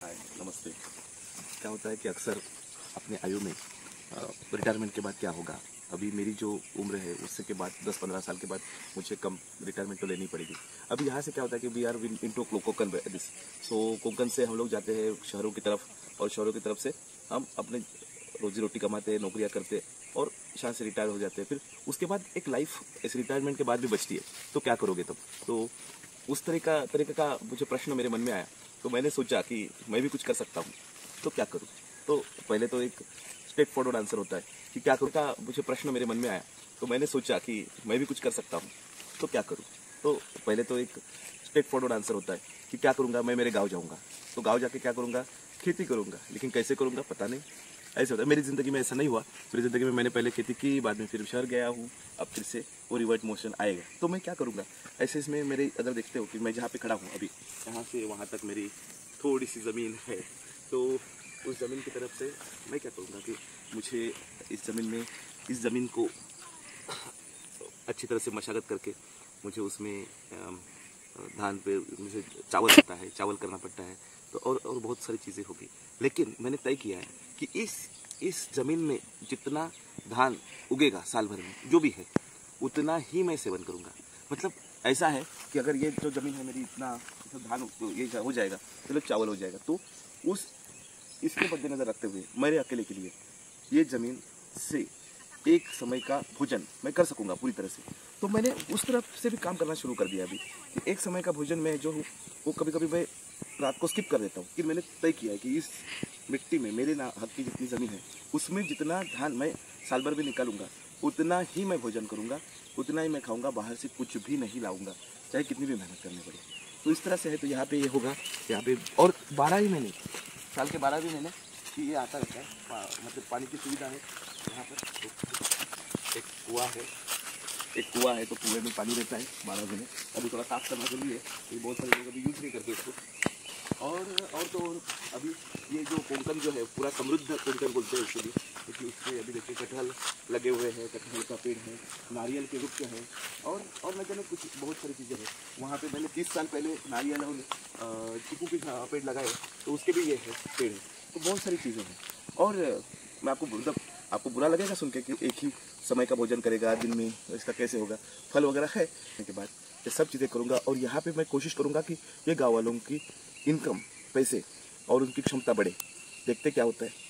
हाय नमस्ते। क्या होता है कि अक्सर अपने आयु में रिटायरमेंट के बाद क्या होगा, अभी मेरी जो उम्र है उससे के बाद 10-15 साल के बाद मुझे कम रिटायरमेंट तो लेनी पड़ेगी। अभी यहाँ से क्या होता है कि we are into concern this, so concern से हम लोग जाते हैं शहरों की तरफ, और शहरों की तरफ से हम अपने रोजी रोटी कमाते हैं, नौकरियाँ करते हैं और शान से रिटायर हो जाते हैं। फिर उसके बाद एक लाइफ इस रिटायरमेंट के बाद भी बचती है, तो क्या करोगे तब? तो उस तरीके का मुझे प्रश्न मेरे मन में आया, तो मैंने सोचा कि मैं भी कुछ कर सकता हूँ, तो क्या करूँ। तो पहले तो एक स्ट्रेट फॉरवर्ड आंसर होता है कि क्या करूँ का मुझे प्रश्न मेरे मन में आया, तो मैंने सोचा कि मैं भी कुछ कर सकता हूँ, तो क्या करूँ। तो पहले तो एक स्ट्रेट फॉरवर्ड आंसर होता है कि क्या करूँगा, मैं मेरे गाँव जाऊँगा। तो गाँव जाके क्या करूँगा, खेती करूँगा, लेकिन कैसे करूँगा पता नहीं। ऐसा होता है, मेरी ज़िंदगी में ऐसा नहीं हुआ। मेरी ज़िंदगी में मैंने पहले खेती की, बाद में फिर शहर गया हूँ, अब फिर से वो रिवर्ट मोशन आएगा, तो मैं क्या करूँगा। ऐसे इसमें मेरे अगर देखते हो कि मैं जहाँ पे खड़ा हूँ अभी, यहाँ से वहाँ तक मेरी थोड़ी सी ज़मीन है, तो उस ज़मीन की तरफ से मैं क्या करूँगा कि मुझे इस ज़मीन को अच्छी तरह से मशागत करके मुझे उसमें धान पे मुझे चावल होता है, चावल करना पड़ता है, तो और बहुत सारी चीज़ें होगी। लेकिन मैंने तय किया है कि इस ज़मीन में जितना धान उगेगा साल भर में जो भी है, उतना ही मैं सेवन करूँगा। मतलब ऐसा है कि अगर ये जो ज़मीन है मेरी इतना धान ये हो जाएगा, मतलब चावल हो जाएगा, तो इसके मद्देनजर रखते हुए मेरे अकेले के लिए ये ज़मीन से एक समय का भोजन मैं कर सकूंगा पूरी तरह से। तो मैंने उस तरफ से भी काम करना शुरू कर दिया अभी कि एक समय का भोजन मैं जो हूँ वो कभी कभी मैं रात को स्किप कर देता हूँ। फिर मैंने तय किया है कि इस मिट्टी में मेरे ना हक की जितनी ज़मीन है उसमें जितना धान मैं साल भर भी निकालूंगा उतना ही मैं भोजन करूँगा, उतना ही मैं खाऊँगा, बाहर से कुछ भी नहीं लाऊंगा, चाहे कितनी भी मेहनत करनी पड़े। तो इस तरह से है। तो यहाँ पे ये होगा, यहाँ पे और 12 ही महीने, साल के 12 भी महीने कि ये आता रहता है, मतलब पानी की सुविधा है यहाँ पर। तो एक कुआं है, तो कुएं में पानी रहता है 12 महीने। अभी थोड़ा साफ करना जरूरी है, ये बहुत सारे लोग अभी यूज नहीं करते इसको। और तो अभी ये जो कोंकण जो है पूरा समृद्ध कोंकण बोलते हैं उसको भी, क्योंकि उससे अभी देखिए कटहल लगे हुए हैं, कटहल का पेड़ है, नारियल के वृक्ष हैं, और न जाने कुछ बहुत सारी चीज़ें हैं। वहाँ पे मैंने 30 साल पहले नारियल और चीकू के पेड़ लगाए, तो उसके भी ये है पेड़ है। तो बहुत सारी चीज़ें हैं। और मैं आपको मतलब आपको बुरा लगेगा सुन के कि एक ही समय का भोजन करेगा दिन में, इसका कैसे होगा। फल वगैरह है के बाद ये सब चीज़ें करूँगा, और यहाँ पे मैं कोशिश करूँगा कि ये गाँव वालों की इनकम, पैसे और उनकी क्षमता बढ़े। देखते क्या होता है।